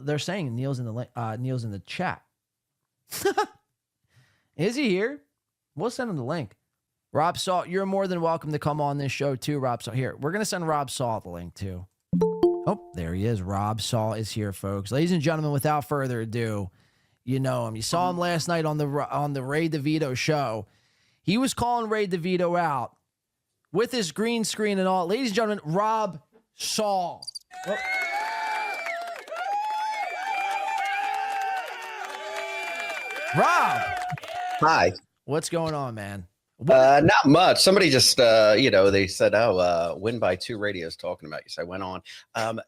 they're saying Neal's in the Neal's in the chat. Is he here? We'll send him the link. Rob Saul, you're more than welcome to come on this show too, Rob Saul. Here, we're gonna send Rob Saul the link too. Oh, there he is. Rob Saul is here, folks. Ladies and gentlemen, without further ado, you know him. You saw him last night on the Ray DeVito show. He was calling Ray DeVito out with his green screen and all. Ladies and gentlemen, Rob Saul. Oh. Rob. Hi. What's going on, man? Not much. Somebody just, they said, Win by 2 radio's talking about you. So I went on.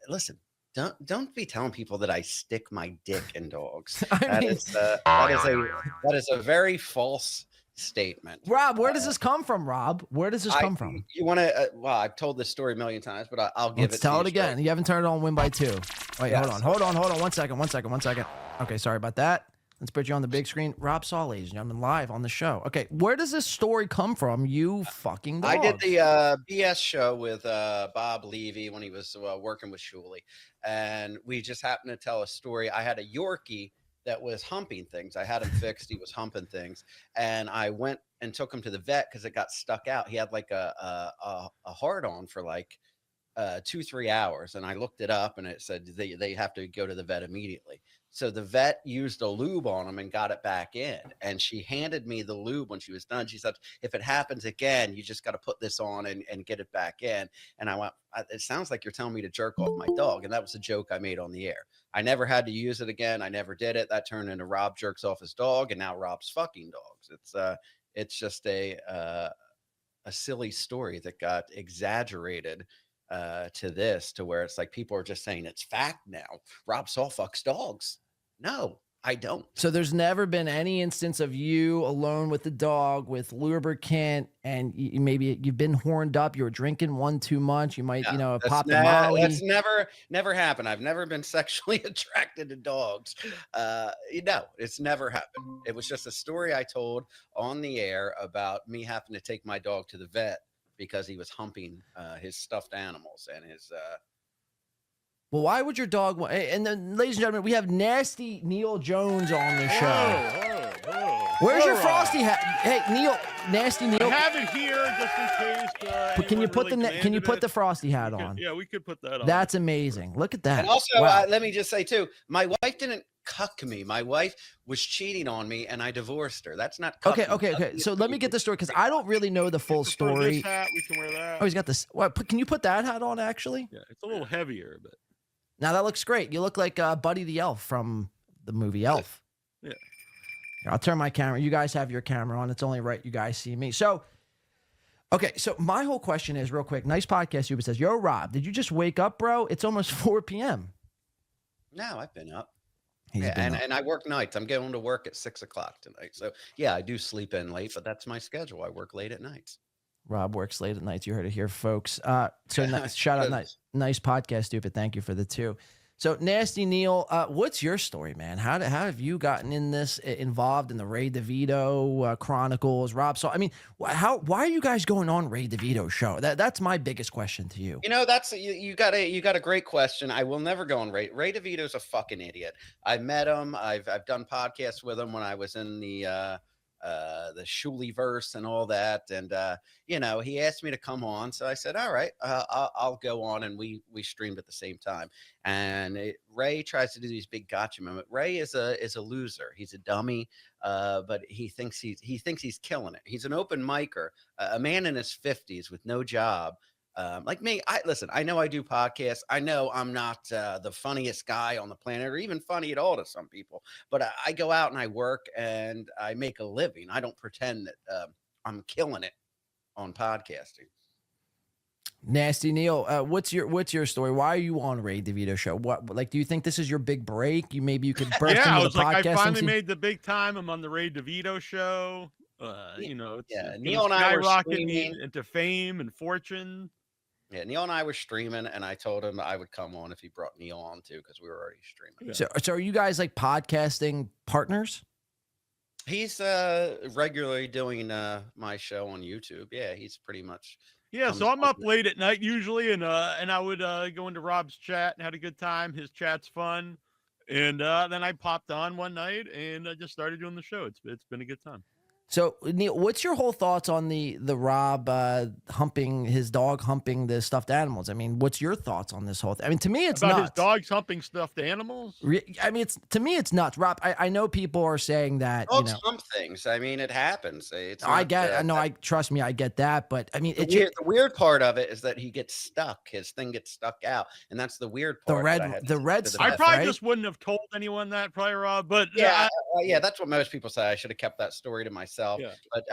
Listen, don't be telling people that I stick my dick in dogs. That is a very false statement. Rob, where does this come from, Rob? Where does this come from? You want to, I've told this story a million times, but I'll give Let's tell it again. Straight. You haven't turned it on Win by 2. Wait, Yes. hold on. 1 second. Okay, sorry about that. Let's put you on the big screen. Rob Saul, ladies and gentlemen, live on the show. Okay, where does this story come from, you fucking dog? I did the BS show with Bob Levy when he was working with Shuli. And we just happened to tell a story. I had a Yorkie that was humping things. I had him fixed. He was humping things. And I went and took him to the vet because it got stuck out. He had like a hard-on for like 2-3 hours. And I looked it up and it said they have to go to the vet immediately. So the vet used a lube on him and got it back in. And she handed me the lube when she was done. She said, if it happens again, you just got to put this on and get it back in. And I went, it sounds like you're telling me to jerk off my dog. And that was a joke I made on the air. I never had to use it again. I never did it. That turned into Rob jerks off his dog. And now Rob's fucking dogs. It's just a silly story that got exaggerated to where it's like people are just saying it's fact now. Rob Saul fucks dogs. No, I don't. So there's never been any instance of you alone with the dog with lubricant and maybe you've been horned up, you were drinking one too much, you might, pop the molly. That's never happened. I've never been sexually attracted to dogs. It's never happened. It was just a story I told on the air about me having to take my dog to the vet because he was humping his stuffed animals and his Well, why would your dog want? And then, ladies and gentlemen, we have Nasty Neal Jones on the show. Where's your Frosty hat? Hey, Neal, Nasty Neal. I have it here just in case. But can you put the Frosty hat on? Yeah, we could put that on. That's amazing. Look at that. And also, wow. let me just say too, my wife didn't cuck me. My wife was cheating on me, and I divorced her. That's not cucking. Okay. So let me get the story because I don't really know the full story. This hat, we can wear that. Oh, he's got this. What? Can you put that hat on? Actually, yeah, it's a little heavier, but. Now that looks great. You look like Buddy the Elf from the movie Elf. Yeah. Here, I'll turn my camera. You guys have your camera on. It's only right you guys see me. So, okay. So my whole question is real quick. Nice podcast. Juba says, yo, Rob, did you just wake up, bro? It's almost 4 p.m. No, I've been up. And I work nights. I'm going to work at 6 o'clock tonight. So yeah, I do sleep in late, but that's my schedule. I work late at nights. Rob works late at nights. You heard it here, folks. Shout out, nice podcast, stupid. Thank you for the 2. So, Nasty Neal, what's your story, man? How have you gotten involved in the Ray DeVito Chronicles, Rob? So, I mean, why are you guys going on Ray DeVito show? That's my biggest question to you. That's you got a great question. I will never go on Ray. Ray DeVito's a fucking idiot. I met him. I've done podcasts with him when I was in the Shuli verse and all that. And, he asked me to come on. So I said, all right, I'll go on. And we streamed at the same time. And Ray tries to do these big gotcha moments. Ray is a loser. He's a dummy. But he thinks he's killing it. He's an open micer, a man in his 50s with no job. Like me, I know I do podcasts. I know I'm not the funniest guy on the planet or even funny at all to some people, but I go out and I work and I make a living. I don't pretend that I'm killing it on podcasting. Nasty Neal, what's your story? Why are you on Ray DeVito show? Do you think this is your big break? Maybe you could burst into the podcast. I finally made the big time. I'm on the Ray DeVito show. Neal and I were skyrocketing into fame and fortune. Yeah, Neal and I were streaming, and I told him I would come on if he brought Neal on too, because we were already streaming. So are you guys like podcasting partners? He's regularly doing my show on YouTube. Yeah, he's pretty much. Yeah, so I'm up late at night usually, and I would go into Rob's chat and had a good time. His chat's fun. And then I popped on one night and I just started doing the show. It's been a good time. So, Neal, what's your whole thoughts on the Rob humping his dog, humping the stuffed animals? I mean, what's your thoughts on this whole thing? I mean, to me, it's about nuts. His dogs humping stuffed animals. I mean, to me, it's nuts. Rob, I know people are saying that dogs hump things. I mean, it happens. It's I get. No, trust me, I get that. But I mean, the weird part of it is that he gets stuck. His thing gets stuck out, and that's the weird part. The red stuff. I probably right? just wouldn't have told anyone that, probably, Rob. But yeah, that's what most people say. I should have kept that story to myself. Yeah. But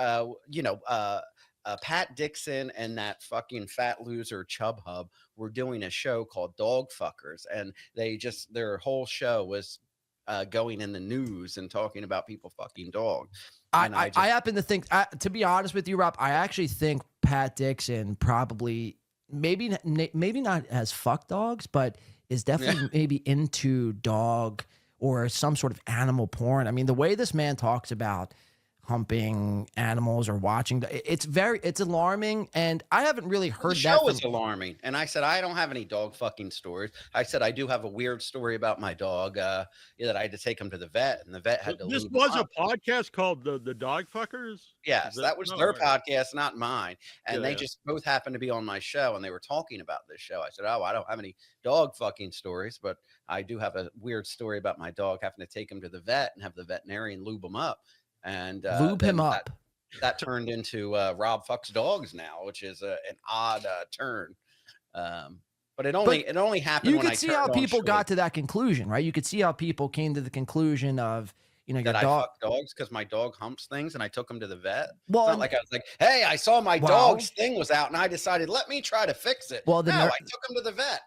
Pat Dixon and that fucking fat loser Chub Hub were doing a show called Dog Fuckers, and their whole show was going in the news and talking about people fucking dogs. I happen to think, to be honest with you, Rob, I actually think Pat Dixon probably maybe not has fucked dogs, but is definitely maybe into dog or some sort of animal porn. I mean, the way this man talks about humping animals or watching, it's alarming, and I haven't really heard that. The show is alarming, and I said I don't have any dog fucking stories. I said I do have a weird story about my dog that I had to take him to the vet, and the vet had to. This was a podcast called the Dog Fuckers. Yes, that was their podcast, not mine, and they just both happened to be on my show, and they were talking about this show. I said, "Oh, I don't have any dog fucking stories, but I do have a weird story about my dog having to take him to the vet and have the veterinarian lube him up." And lube him up. That turned into Rob fucks dogs now, which is an odd turn. But it only happened. You could see how people got to that conclusion, right? You could see how people came to the conclusion of, that I fuck dogs because my dog humps things, and I took him to the vet. Well, it's not like I was like, "Hey, I saw my dog's thing was out, and I decided let me try to fix it." Well, I took him to the vet.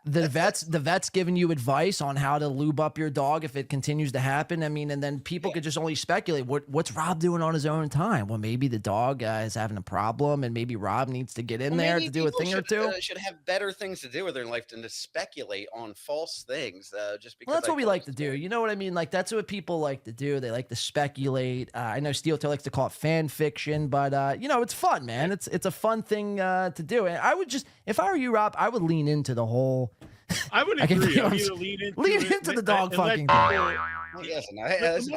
The vet's giving you advice on how to lube up your dog if it continues to happen. I mean, and then people could just only speculate what's Rob doing on his own time. Well, maybe the dog is having a problem, and maybe Rob needs to get in there to do a thing or two. Should have better things to do with their life than to speculate on false things. Just because that's what we like to do. You know what I mean? Like that's what people like to do. They like to speculate. I know Steel Toe likes to call it fan fiction, but it's fun, man. It's a fun thing to do. And I would just, if I were you, Rob, I would lean into the whole. I would agree. Lean into the dog fucking thing. Listen,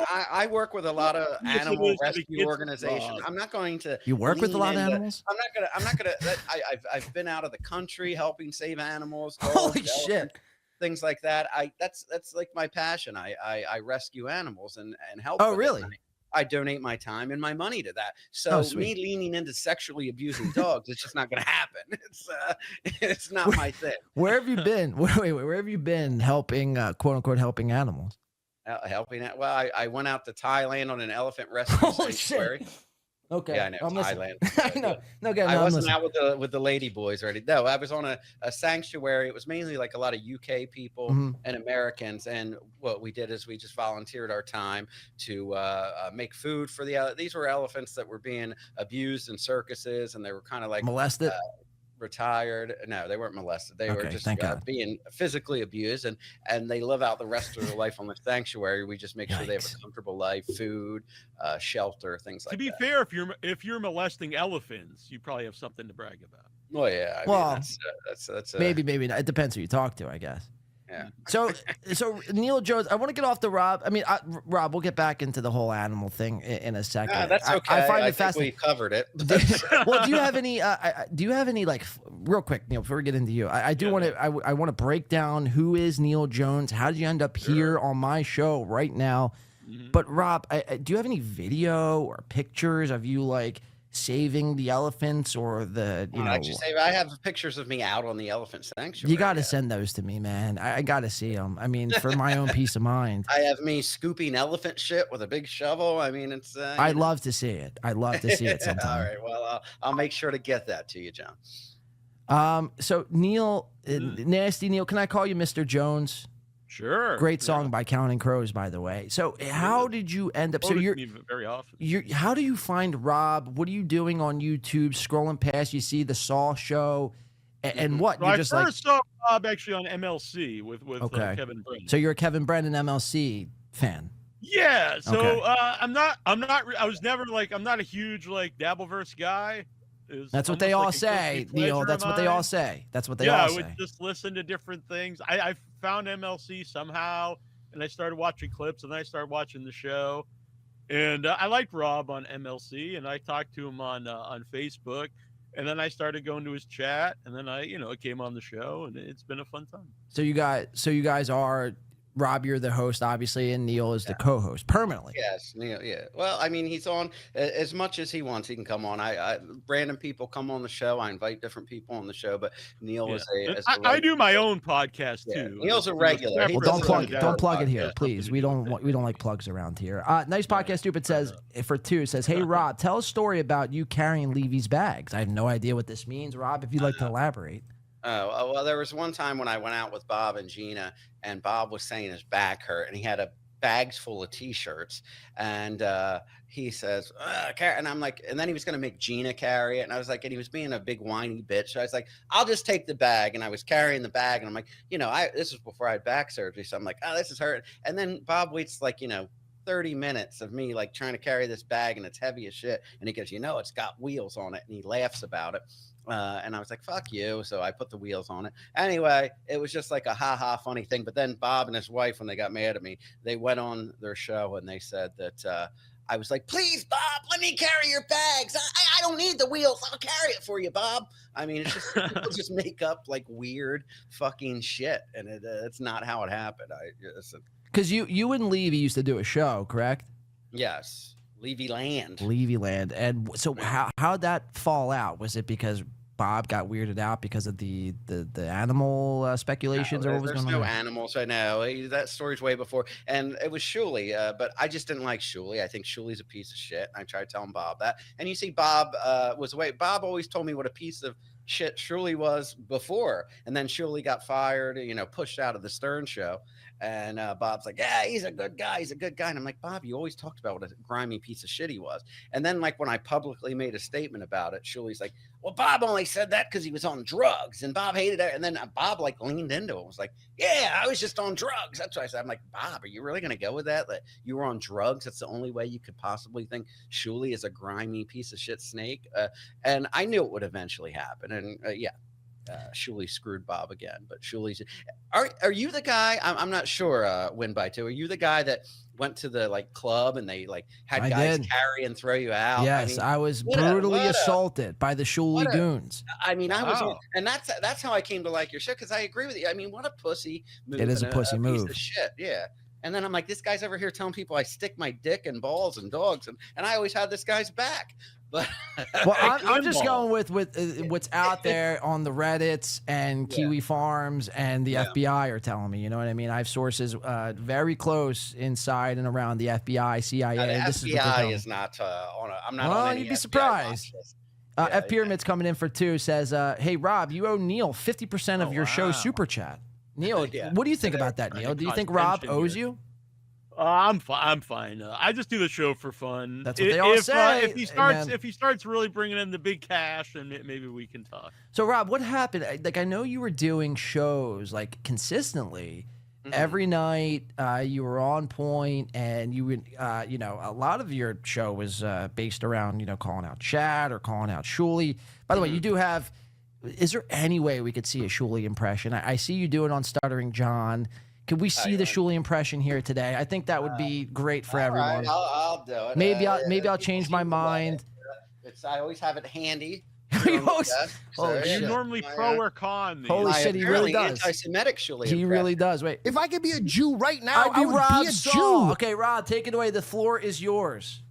I work with a lot of animal rescue organizations. I'm not going to. You work with a lot of animals? I'm not gonna. I've been out of the country helping save animals. Holy shit. Things like that. That's like my passion. I rescue animals and help. Oh, really? I donate my time and my money to that. So me leaning into sexually abusing dogs, it's just not going to happen. It's not my thing. Where have you been? Where have you been helping, quote unquote, helping animals? Helping it. Well, I went out to Thailand on an elephant rescue sanctuary. Okay. Yeah, I know. Thailand. I wasn't out with the lady boys already. No, I was on a sanctuary. It was mainly like a lot of UK people and Americans. And what we did is we just volunteered our time to make food for these were elephants that were being abused in circuses, and they were kind of like molested. Retired. No, they weren't molested. They were just being physically abused, and they live out the rest of their life on the sanctuary. We just make sure they have a comfortable life, food, shelter, things like that. To be fair, if you're molesting elephants, you probably have something to brag about. Oh yeah. I mean, that's maybe not. It depends who you talk to, I guess. Yeah. So Neal Jones, I want to get off the Rob. I mean, Rob, we'll get back into the whole animal thing in a second. That's okay. I find it fascinating. We covered it. Well, do you have any like real quick, Neal, before we get into you? I want to break down who is Neal Jones. How did you end up here on my show right now? Mm-hmm. But Rob, do you have any video or pictures of you like saving the elephants or I have pictures of me out on the elephant sanctuary. You got to send those to me, man. I got to see them. I mean, for my own peace of mind. I have me scooping elephant shit with a big shovel. I mean, it's. I'd love to see it. I'd love to see it sometime. All right. Well, I'll make sure to get that to you, John. So Neal, Nasty Neal, can I call you Mr. Jones? Sure. Great song by Counting Crows, by the way. So how did you end up? So you're very often. How do you find Rob? What are you doing on YouTube? Scrolling past, you see the Saul show, and what? Well, I first saw Rob actually on MLC with Kevin Brennan. So you're a Kevin Brennan MLC fan. Yeah. So I'm not. I was never like. I'm not a huge like Dabbleverse guy. That's what they all say, Neal. That's what they all say. That's what they all say. I would just listen to different things. I found MLC somehow. and I started watching clips, and then I started watching the show. And I liked Rob on MLC, and I talked to him on Facebook, and then I started going to his chat, and then I came on the show, and it's been a fun time. So you guys are, Rob, you're the host, obviously, and Neal is the co-host permanently. Yes, Neal. Yeah. Well, I mean, he's on as much as he wants. He can come on. I random people come on the show. I invite different people on the show, but Neal is I do my own podcast too. Neal's a regular. Well, don't plug it here, please. We don't like plugs around here. Nice podcast. Stupid says for 2 says, hey Rob, tell a story about you carrying Levy's bags. I have no idea what this means, Rob. If you'd like to elaborate. Oh, well, there was one time when I went out with Bob and Gina, and Bob was saying his back hurt, and he had bags full of T-shirts, and he says, and I'm like, and then he was going to make Gina carry it, and I was like, and he was being a big whiny bitch, so I was like, I'll just take the bag, and I was carrying the bag, and I'm like, this was before I had back surgery, so I'm like, oh, this is hurt, and then Bob waits like 30 minutes of me like trying to carry this bag, and it's heavy as shit, and he goes, it's got wheels on it, and he laughs about it. And I was like, fuck you. So I put the wheels on it. Anyway, it was just like a ha funny thing. But then Bob and his wife, when they got mad at me, they went on their show and they said that I was like, please, Bob, let me carry your bags. I don't need the wheels. I'll carry it for you, Bob. I mean, it's just people just make up like weird fucking shit. And it's not how it happened. Because you and Levy used to do a show, correct? Yes. Levy Land. And so how'd that fall out? Was it because Bob got weirded out because of the animal speculations, or what was going on? There's no animals right now. That story's way before, and it was Shuli, but I just didn't like Shuli. I think Shuli's a piece of shit. I tried telling Bob that, and you see, Bob was away. Bob always told me what a piece of shit Shuli was before, and then Shuli got fired, pushed out of the Stern show. And Bob's like, yeah, he's a good guy. And I'm like, Bob, you always talked about what a grimy piece of shit he was. And then like when I publicly made a statement about it, Shuli's like, well, Bob only said that because he was on drugs. And Bob hated it. And then Bob like leaned into it. Was like, yeah, I was just on drugs. That's what I said. I'm like, Bob, are you really going to go with that? That you were on drugs? That's the only way you could possibly think Shuli is a grimy piece of shit snake. And I knew it would eventually happen. And Shuli screwed Bob again, but Shuli's. Are you the guy? I'm not sure. Win by 2. Are you the guy that went to the like club and they like had guys carry and throw you out? Yes, I was brutally assaulted by the Shuli goons. I mean, I was, and that's how I came to like your shit, because I agree with you. I mean, what a pussy move! It is a pussy move. Piece of shit, yeah. And then I'm like, this guy's over here telling people I stick my dick in balls and dogs, and I always had this guy's back. But well, I'm just going with what's out there on the Reddits and Kiwi Farms and the FBI are telling me. You know what I mean? I have sources very close inside and around the FBI, CIA. The FBI is not on. I'm not. Well, you'd be surprised. F Pyramid's coming in for 2. Says, "Hey Rob, you owe Neal 50% of your show super chat." Neal, what do you think about that, Neal? Do you think Rob owes you? I'm fine. I just do the show for fun. That's what they all say. If he starts really bringing in the big cash, then maybe we can talk. So Rob, what happened? Like, I know you were doing shows like consistently every night. You were on point, and you would, a lot of your show was based around, calling out Chad or calling out Shuli. By the way, you do have. Is there any way we could see a Shuli impression? I see you do it on Stuttering John. Could we see the Shuli impression here today? I think that would be great for everyone. Right, I'll do it. Maybe I'll change my mind. I always have it handy. You normally pro or con? Holy shit, he really does. Anti-Semitic Shuli. He really does. Wait, if I could be a Jew right now, I would Rob be a Saul. Jew. Okay, Rob, take it away. The floor is yours.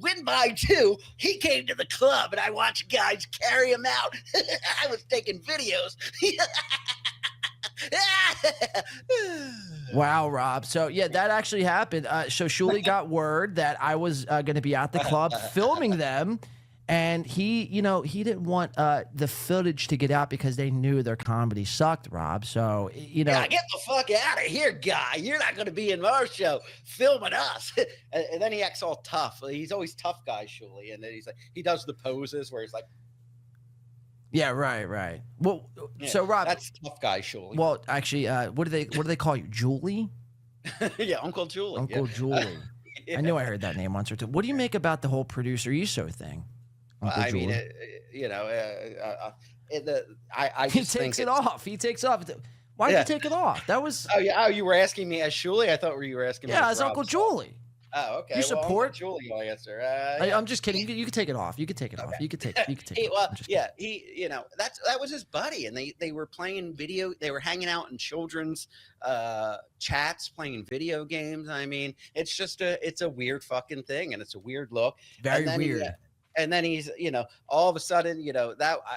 Win by 2. He came to the club, and I watched guys carry him out. I was taking videos. Wow, Rob. So, yeah, that actually happened. So Shuli got word that I was going to be at the club filming them, and he didn't want the footage to get out because they knew their comedy sucked, Rob. So, Yeah, get the fuck out of here, guy. You're not going to be in our show filming us. And then he acts all tough. He's always tough guy, Shuli. And then he's like, he does the poses where he's like, yeah, right. Well, so Rob, that's tough guy, Shuli. Well, actually, what do they call you, Julie? Yeah, Uncle Julie. Uncle Julie. Yeah. I knew I heard that name once or two. What do you make about the whole producer ESO thing? I mean, I he takes it off. Why'd Yeah. you take it off? That was Oh yeah. Oh, you were asking me as Shuli? I thought you were asking me yeah, as it's Uncle Rob Saul. Julie. Oh, okay. You support? Julie will answer. I, Yeah. I'm just kidding. You can take it off. You can take it off. You can take it. You can take it off. Well, I'm just kidding. yeah, that was his buddy, and they were playing video. They were hanging out in children's chats, playing video games. I mean, it's a weird fucking thing, and it's a weird look. Very And then weird. and then he's, all of a sudden,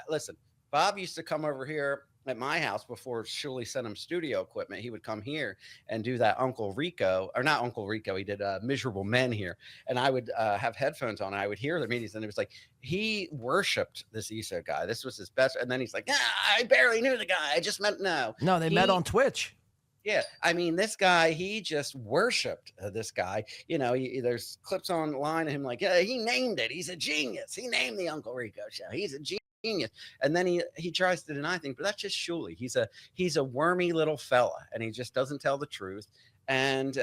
listen, Bob used to come over here at my house before Shuli sent him studio equipment. He would come here and do that Uncle Rico, or not Uncle Rico. He did Miserable Men here. And I would have headphones on. And I would hear the meetings. And it was like, he worshiped this ESO guy. This was his best. And then he's like, I barely knew the guy. I just meant no. No, they met on Twitch. Yeah, I mean, this guy, he just worshipped this guy. There's clips online of him like, yeah, he named it. He's a genius. He named the Uncle Rico show. He's a genius. And then he tries to deny things, but that's just Shuli. He's a wormy little fella, and he just doesn't tell the truth. And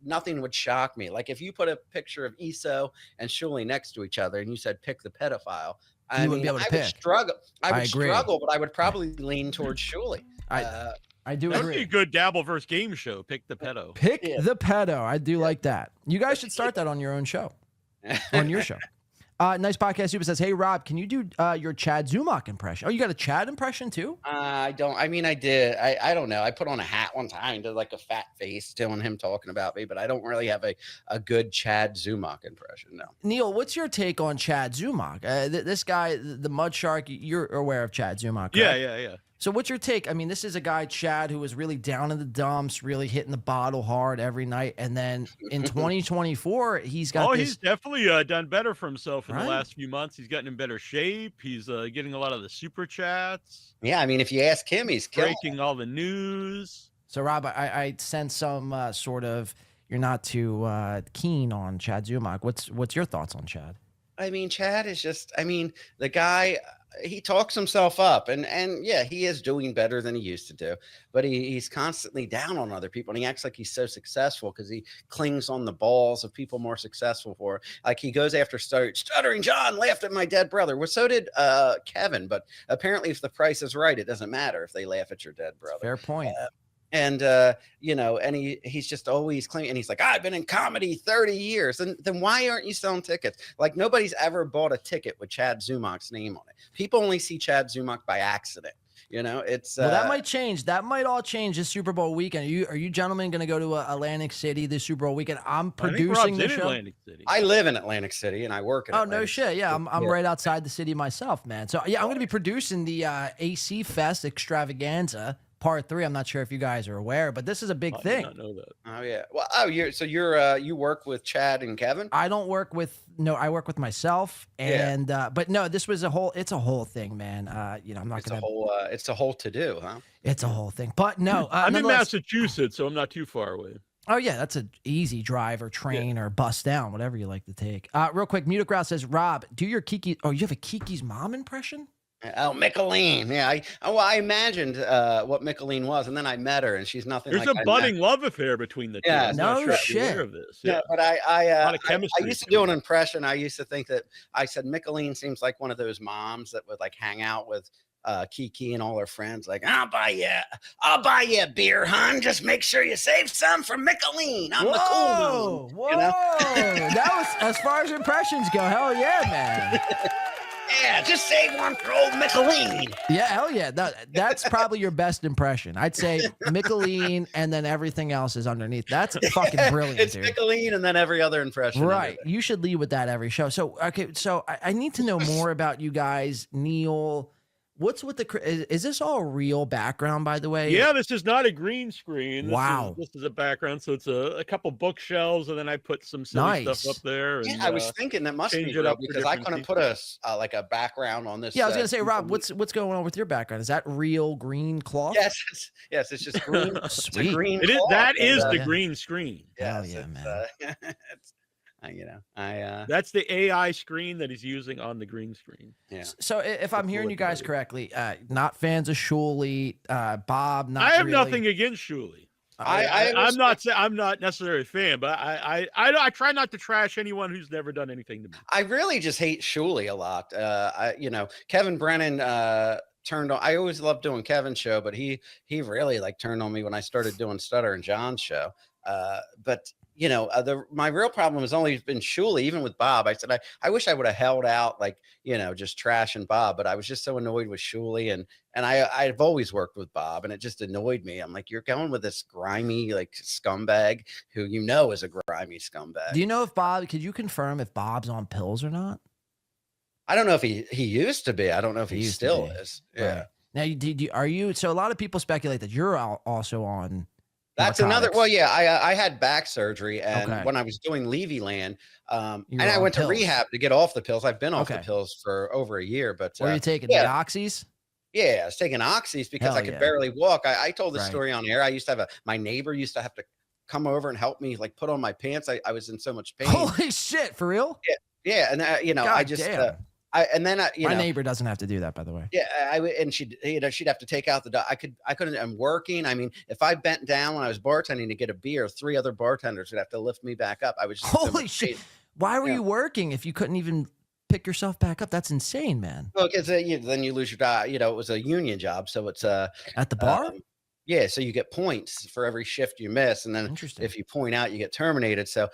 nothing would shock me. Like if you put a picture of ESO and Shuli next to each other, and you said pick the pedophile, I wouldn't be able to pick. would struggle. I would agree. struggle, but I would probably lean towards Shuli. I do That would be a agree. good dabble versus game show. Pick the pedo. Pick Yeah. the pedo. I do like that. You guys should start that on your own show. On your show. Nice podcast. Super says, hey, Rob, can you do your Chad Zumock impression? Oh, you got a Chad impression too? I don't. I mean, I did. I don't know. I put on a hat one time, did like a fat face, telling him talking about me, but I don't really have a good Chad Zumock impression. No. Neal, what's your take on Chad Zumock? This guy, the Mud Shark, you're aware of Chad Zumock, correct? Yeah. So what's your take? I mean, this is a guy, Chad, who was really down in the dumps, really hitting the bottle hard every night. And then in 2024, he's got he's definitely done better for himself in Right. the last few months. He's gotten in better shape. He's getting a lot of the super chats, Yeah, I mean, if you ask him, he's killing. breaking all the news. So, Rob, I sense some sort of you're not too keen on Chad Zumock. What's your thoughts on Chad? I mean, Chad is just. I mean, the guy. He talks himself up, and yeah, he is doing better than he used to do, but he's constantly down on other people, and he acts like he's so successful because he clings on the balls of people more successful for it. Like he goes after Stuttering John laughed at my dead brother. Well, so did Kevin, but apparently if the price is right, it doesn't matter if they laugh at your dead brother. Fair point. And and he's just always claiming, and he's like, I've been in comedy 30 years. And then why aren't you selling tickets? Like nobody's ever bought a ticket with Chad Zumock's name on it. People only see Chad Zumock by accident. It's Well, that might change. That might all change this Super Bowl weekend. Are you gentlemen going to go to Atlantic City this Super Bowl weekend? I'm producing I think the Rob's in show. Atlantic City. I live in Atlantic City and I work in Oh, Atlantic no shit. Yeah, I'm Yeah. right outside the city myself, man. So, yeah, I'm going to be producing the AC Fest Extravaganza Part 3. I'm not sure if you guys are aware, but this is a big I did thing. not know that. Oh yeah. Well, you work with Chad and Kevin? I don't work with I work with myself, and but no, this was it's a whole thing, man. I'm not gonna. It's a whole to do, huh? It's a whole thing, but no. I'm in nonetheless- Massachusetts, so I'm not too far away. Oh yeah, that's an easy drive or train or bus down, whatever you like to take. Real quick, Mutagrouse says, Rob, do your Kiki. Oh, you have a Kiki's mom impression? Oh, Mickeline. Yeah. I imagined what Mickeline was, and then I met her, and she's nothing There's like a I budding love affair between the two. Yeah, I'm not no sure if you're shit. aware of this. Yeah, Yeah. but lot I of chemistry used to do an between impression. I used to think that I said Mickeline seems like one of those moms that would like hang out with Kiki and all her friends. Like, I'll buy you a beer, hon. Just make sure you save some for Mickeline. I'm the cool Whoa, one. that was as far as impressions go. Hell yeah, man. Yeah, just save one for old Mickeline. Yeah, hell yeah. That's probably your best impression. I'd say Mickeline, and then everything else is underneath. That's fucking brilliant, It's dude. Mickeline and then every other impression. Right. You should lead with that every show. So, okay. So I need to know more about you guys. Neal, what's with is this all real background, by the way? Yeah, this is not a green screen. Wow. This is a background. So it's a couple bookshelves, and then I put some silly Nice. stuff up there. Yeah, And, I was thinking that must be change it real up for because I different couldn't put a background on this. Yeah, I was gonna say, Rob, what's going on with your background? Is that real green cloth? Yes, it's just green. It's a Sweet. green. It is. cloth, That is and, the yeah. green screen. Hell yes, yeah, it's, man. it's, I That's the AI screen that he's using on the green screen. yeah. So if I'm hearing you guys Cool. correctly, not fans of Shuli, Bob, not I have really. nothing against Shuli. I I'm not necessarily a fan, but I try not to trash anyone who's never done anything to me. I really just hate Shuli a lot. Kevin Brennan turned on. I always loved doing Kevin's show, but he really like turned on me when I started doing Stutter and John's show. But my real problem has only been Shuli. Even with Bob, I said I wish I would have held out, like, just trashing Bob, but I was just so annoyed with Shuli, and I've always worked with Bob, and it just annoyed me. I'm like, you're going with this grimy like scumbag who is a grimy scumbag. Do you know if could you confirm if Bob's on pills or not? I don't know if he used to be. I don't know if he still is. Yeah. Right. Now, are you? So a lot of people speculate that you're also on. That's another. Well, yeah, I had back surgery, and Okay. when I was doing Levy Land, and You were I on went pills. to rehab to get off the pills. I've been off the Okay. pills for over a year, but What are you taking? yeah. The oxys? Yeah, I was taking oxys because Hell I could yeah. barely walk. I told this Right. story on air. I used to have my neighbor used to have to come over and help me like put on my pants. I was in so much pain. Holy shit! For real? Yeah, and I just damn. my neighbor doesn't have to do that, by the way. Yeah, and she'd have to take out the dog. I couldn't. I'm working. I mean, if I bent down when I was bartending to get a beer, 3 other bartenders would have to lift me back up. I was just Holy shit! Why were you working if you couldn't even pick yourself back up? That's insane, man. Well, because then you lose your job. It was a union job, so it's At the bar? yeah, so you get points for every shift you miss, and then Interesting. if you point out, you get terminated. So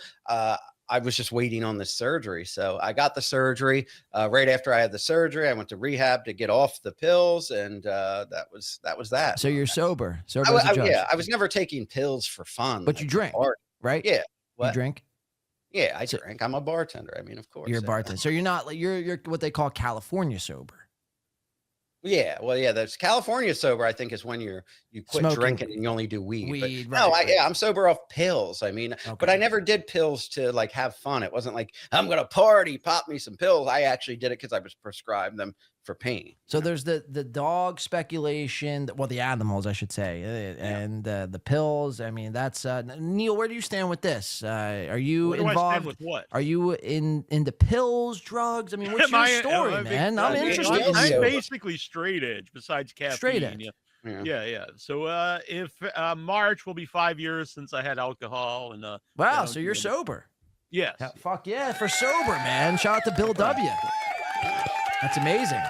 I was just waiting on this surgery. So I got the surgery. Right after I had the surgery, I went to rehab to get off the pills, and that was that. So you're sober. Sober I, as a judge. yeah, I was never taking pills for fun. But you drink, right? Yeah. You What? drink? Yeah, I drink. I'm a bartender. I mean, of course. You're a bartender. So you're not like you're what they call California sober. Yeah, well, yeah, that's California sober. I think is when you quit Smoking drinking and you only do weed. weed, But no, right. I'm sober off pills. I mean, but Okay. I never did pills to like have fun. It wasn't like I'm gonna party, pop me some pills. I actually did it because I was prescribed them for pain. So there's the dog speculation, well, the animals, I should say, and the pills. I mean, that's Neal. Where do you stand with this? Are you Where do I stand involved? with what? Are you into pills, drugs? I mean, what's your story, man? I'm interested in I'm you. basically straight edge. Besides caffeine. Straight edge. Yeah. So if March will be 5 years since I had alcohol, and Wow, so you're sober. Yes. Fuck yeah, for sober, man. Shout out to Bill W. That's amazing.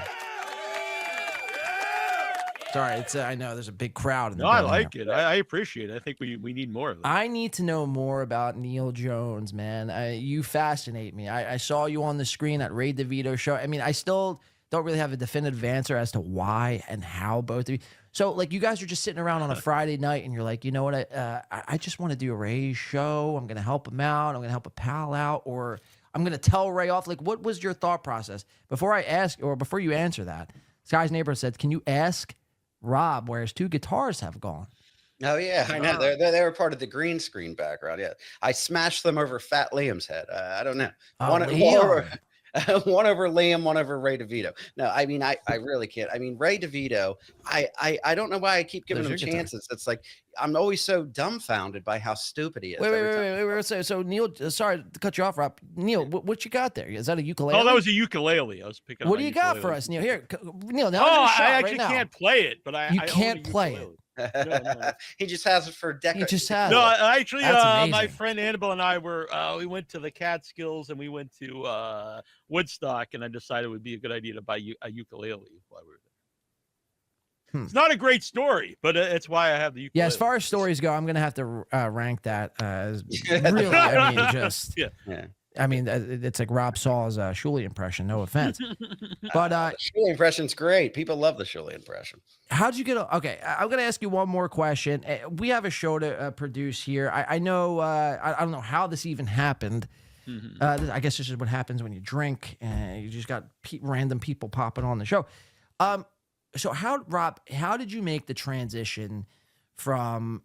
Sorry, it's I know there's a big crowd in the No, I building like here. it. I appreciate it. I think we need more of it. I need to know more about Neal Jones, man. You fascinate me. I saw you on the screen at Ray DeVito show. I mean, I still don't really have a definitive answer as to why and how both of you. So, like, you guys are just sitting around on a Friday night, and you're like, you know what? I just want to do a Ray's show. I'm going to help him out. I'm going to help a pal out, or I'm going to tell Ray off. Like, what was your thought process before you answer that? This guy's neighbor said, "Can you ask Rob where his 2 guitars have gone?" Oh yeah, I know. They were part of the green screen background. Yeah, I smashed them over Fat Liam's head. I don't know. One over Liam, one over Ray DeVito. No, I mean I really can't. I mean Ray DeVito. I don't know why I keep giving him chances. It's like I'm always so dumbfounded by how stupid he is. Wait. So Neal, sorry to cut you off, Rob. Neal, what you got there? Is that a ukulele? Oh, that was a ukulele. I was picking. What do you got for us, Neal? Here, Neal. Now I actually can't play it, but I can't play it. No. He just has it for decades. He just has No, it. actually, That's my amazing. friend Annabelle and I we went to the Catskills and we went to Woodstock, and I decided it would be a good idea to buy a ukulele while we were there. It's not a great story, but it's why I have the ukulele. Yeah, as far as stories go, I'm gonna have to rank that as really. I mean, just Yeah. I mean, it's like Rob Saul's Shuli impression. No offense, but Shuli impression's great. People love the Shuli impression. how'd you get? Okay, I'm gonna ask you one more question. We have a show to produce here. I know. I don't know how this even happened. I guess this is what happens when you drink and you just got random people popping on the show. So Rob, how did you make the transition from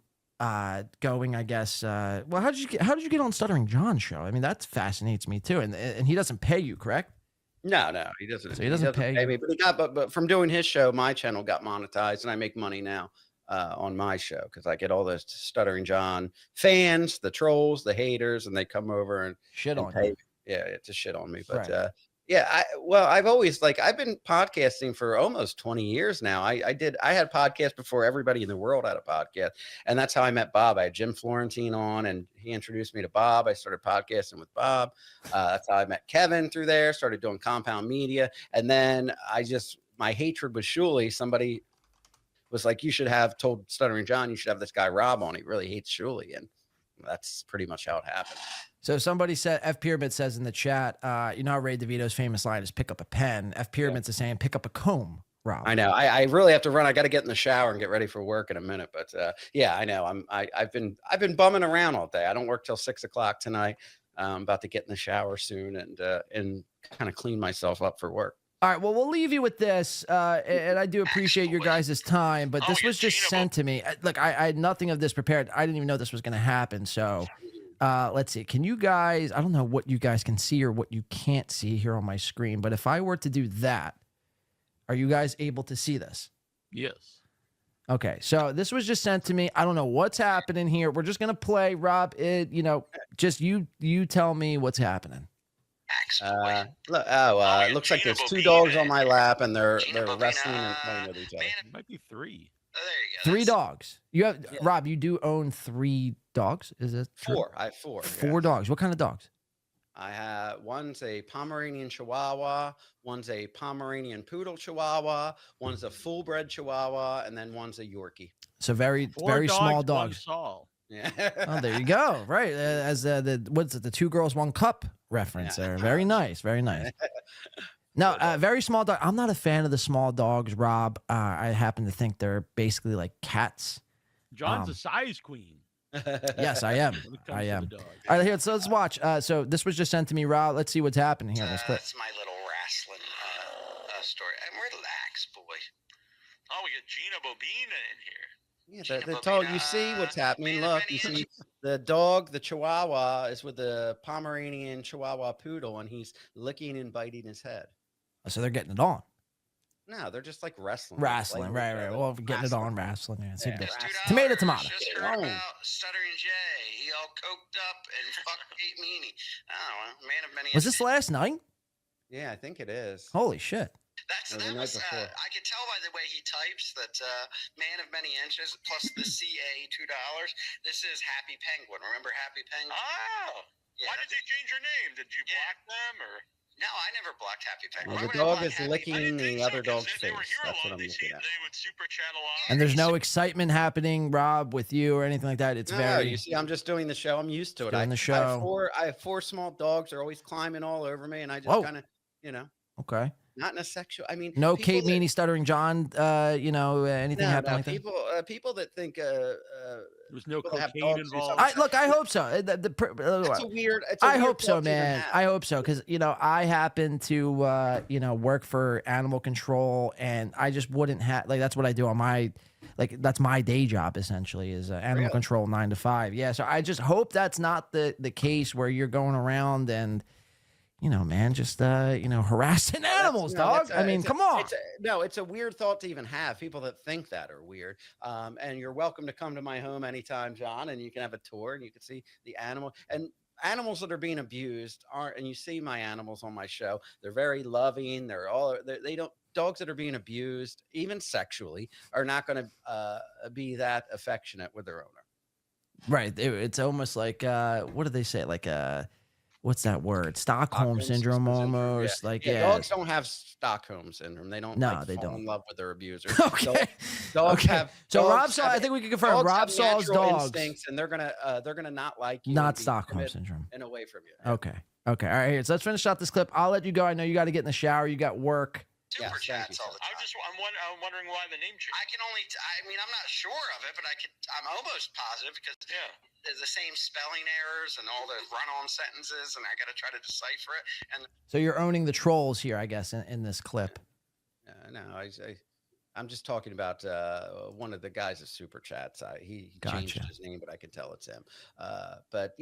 going, I guess, well, how did you get on Stuttering John's show? I mean, that fascinates me too. And he doesn't pay you, correct? No, he doesn't. So he doesn't pay me, but he got, but from doing his show, my channel got monetized, and I make money now on my show because I get all the Stuttering John fans, the trolls, the haters, and they come over and shit on pay you. Yeah, to shit on me. But Right. yeah, I've always I've been podcasting for almost 20 years now. I had podcasts before everybody in the world had a podcast. And that's how I met Bob. I had Jim Florentine on and he introduced me to Bob. I started podcasting with Bob. That's how I met Kevin through there, started doing Compound Media. And then my hatred with Shuli, somebody was like, you should have told Stuttering John, you should have this guy Rob on. He really hates Shuli. And that's pretty much how it happened. So somebody said, F Pyramid says in the chat, you know how Ray DeVito's famous line is pick up a pen. F Pyramid's is saying pick up a comb, Rob. I know. I really have to run. I got to get in the shower and get ready for work in a minute. But yeah, I know. I've been bumming around all day. I don't work till 6 o'clock tonight. I'm about to get in the shower soon and kind of clean myself up for work. All right, well, we'll leave you with this, and I do appreciate your guys' time, but this was just sent to me. Look, I had nothing of this prepared. I didn't even know this was going to happen, so let's see. Can you guys, I don't know what you guys can see or what you can't see here on my screen, but if I were to do that, are you guys able to see this? Yes. Okay, so this was just sent to me. I don't know what's happening here. We're just going to play, Rob, just you tell me what's happening. It looks like there's 2 dogs on my lap, and they're wrestling and playing with each other. It might be 3. Oh, there you go. 3 dogs. You have Rob. You do own 3 dogs. Is it true? 4? I have 4. 4 dogs. What kind of dogs? I have one's a Pomeranian Chihuahua, one's a Pomeranian Poodle Chihuahua, one's a full-bred Chihuahua, and then one's a Yorkie. So very 4 very small one dogs. Saul. Yeah. Oh, there you go. Right, as what's it? The 2 girls, 1 cup reference there. Very nice. Very nice. Now, very small dog. I'm not a fan of the small dogs, Rob. I happen to think they're basically like cats. John's a size queen. Yes, I am. when it comes I to am. the dog. All right, here. So let's watch. So this was just sent to me, Rob. Let's see what's happening here in this clip. That's my little wrestling story. And relax, boy. Oh, we got Gina Bobina in here. Yeah, the dog. You see what's happening. Look, you see the dog, the Chihuahua, is with the Pomeranian Chihuahua Poodle, and he's licking and biting his head. So they're getting it on. No, they're just like wrestling. Wrestling, right. Well, getting it on wrestling. Yeah, it's a bit- Tomato. Just heard about Stuttering Jay. He all coked up and fucked Kate Meany. I don't know. Man of many. Was this last night? Yeah, I think it is. Holy shit. That was I could tell by the way he types that man of many inches plus the CA $2. This is Happy Penguin. Remember Happy Penguin? Oh, yeah. Why did they change your name? Did you block them or? No, I never blocked Happy Penguin. Well, the dog is licking the other dog's face. That's what I'm looking at. They would super chat a lot. And there's no excitement happening, Rob, with you or anything like that. It's No, you see, I'm just doing the show. I'm used to it. Doing the show. I have 4 small dogs. They're always climbing all over me, and I just kind of, Okay. not in a sexual. I mean, No Kate Meany, Stuttering John. Anything happen like that? People that think There was no people that have cocaine dogs do involved. something I hope so. It's a weird. I hope so, man. I hope so because I happen to work for animal control, and I just wouldn't have that's what I do on my that's my day job essentially is animal control 9 to 5. Yeah, so I just hope that's not the case where you're going around and man, just harassing animals, dog. I mean, come on. It's a weird thought to even have. People that think that are weird. And you're welcome to come to my home anytime, John, and you can have a tour and you can see the animal and animals that are being abused aren't. And you see my animals on my show. They're very loving. They don't. Dogs that are being abused, even sexually, are not going to be that affectionate with their owner. Right. It's almost like what do they say? Like what's that word? Stockholm syndrome almost. Yeah. Dogs don't have Stockholm syndrome. They don't. They fall don't. in love with their abusers. Okay. Dogs have. So dogs Rob Saul, I think we can confirm Rob Saul's dogs instincts, and they're gonna not like you. Not Stockholm syndrome. And away from you. Okay. All right. Here, so let's finish out this clip. I'll let you go. I know you got to get in the shower. You got work. Super chats all the time. I'm wondering why the name change. I'm not sure of it, but I'm almost positive because there's the same spelling errors and all the run-on sentences, and I got to try to decipher it. And So you're owning the trolls here, I guess, in this clip. No, I'm just talking about one of the guys' super chats. He changed his name, but I can tell it's him. But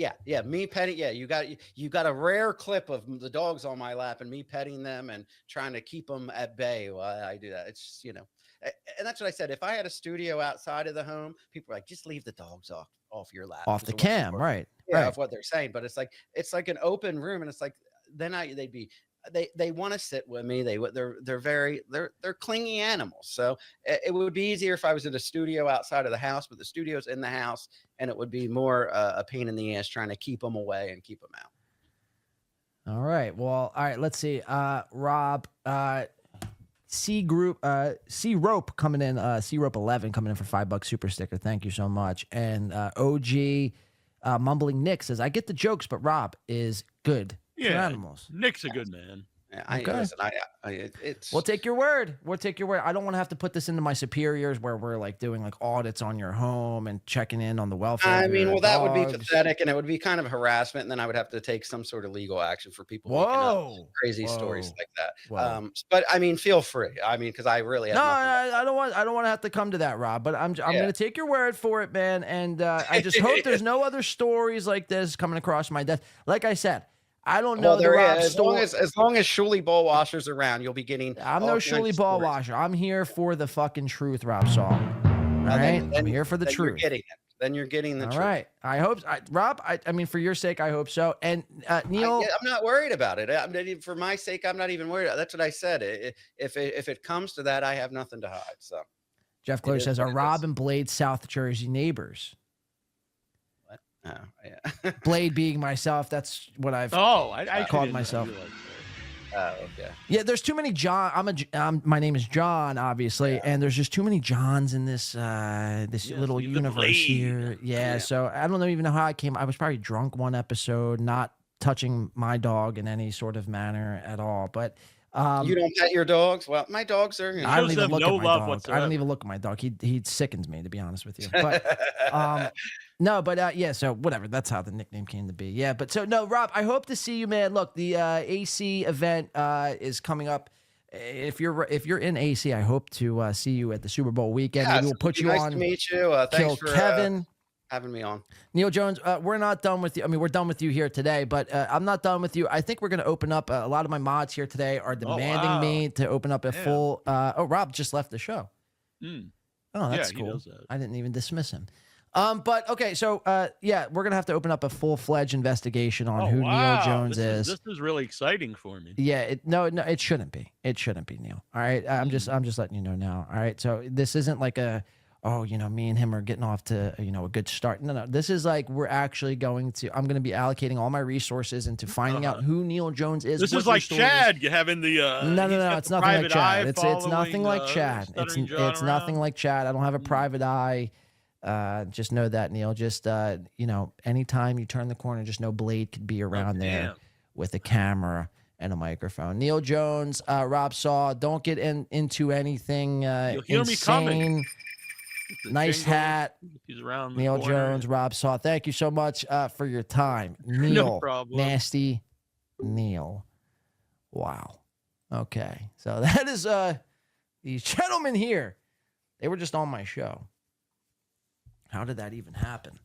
me petting. Yeah, you got a rare clip of the dogs on my lap and me petting them and trying to keep them at bay while I do that. It's and that's what I said. If I had a studio outside of the home, people are like, just leave the dogs off your lap, Off the cam, right? Yeah, right. of what they're saying. But it's like an open room, and it's like then they'd be. They want to sit with me. They're clingy animals. So it would be easier if I was in a studio outside of the house, but the studio's in the house, and it would be more a pain in the ass trying to keep them away and keep them out. All right. Well, all right. Let's see. Rob, C Rope coming in, C Rope 11 coming in for $5 super sticker. Thank you so much. And OG Mumbling Nick says, I get the jokes, but Rob is good for animals. Nick's a good man. Yeah, it's. We'll take your word. I don't want to have to put this into my superiors where we're like doing like audits on your home and checking in on the welfare. I of mean, your well, that would be dogs. pathetic, and it would be kind of harassment, and then I would have to take some sort of legal action for people making up crazy stories like that. But I mean, feel free. I mean, because I really have I don't want to have to come to that, Rob. But I'm going to take your word for it, man. And I just hope there's no other stories like this coming across my desk. Like I said, I don't know the Rob story. As long as Shuli ball washers around, you'll be getting. I'm no Shuli ball washer. I'm here for the fucking truth, Rob Saul. All right, I'm here for the truth. Then you're getting the truth. All right. I hope, Rob. I mean, for your sake, I hope so. And Neal, I'm not worried about it. For my sake, I'm not even worried. That's what I said. If it comes to that, I have nothing to hide. So, Jeff Close says, "Are Rob and Blade South Jersey neighbors?" Oh, yeah. Blade being myself. That's what I've I called myself. Oh, okay. Yeah, there's too many John. My name is John, obviously, and there's just too many Johns in this little universe here. Yeah, so I don't even know how I came. I was probably drunk one episode, not touching my dog in any sort of manner at all. But you don't pet your dogs? Well, my dogs are. I don't even look at my dog. Whatsoever. I don't even look at my dog. He sickens me, to be honest with you. But no, but yeah, so whatever. That's how the nickname came to be. Yeah, but so no, Rob, I hope to see you, man. Look, the AC event is coming up. If you're in AC, I hope to see you at the Super Bowl weekend. Yeah, Maybe we'll put you nice on. To meet you. Thanks for Kevin. Having me on. Neal Jones, we're not done with you. I mean, we're done with you here today, but I'm not done with you. I think we're going to open up. A lot of my mods here today are demanding me to open up a full. Rob just left the show. Oh, that's cool. I didn't even dismiss him. But okay, so we're gonna have to open up a full-fledged investigation on who Neal Jones is. This is really exciting for me. Yeah, no, it shouldn't be. It shouldn't be, Neal. All right, I'm just letting you know now. All right, so this isn't like me and him are getting off to a good start. No, this is like we're actually going to. I'm gonna be allocating all my resources into finding out who Neal Jones is. This is like Chad having the. No, it's nothing like Chad. It's nothing like Chad. It's nothing like Chad. I don't have a private eye. Just know that, Neal. Just anytime you turn the corner, just know Blade could be around there with a camera and a microphone. Neal Jones, Rob Saul, don't get into anything You'll hear insane. me coming. Nice hat. He's around the Neal corner. Jones, Rob Saul. Thank you so much for your time. Neal, No problem. Nasty Neal. Wow. Okay. So that is these gentlemen here. They were just on my show. How did that even happen?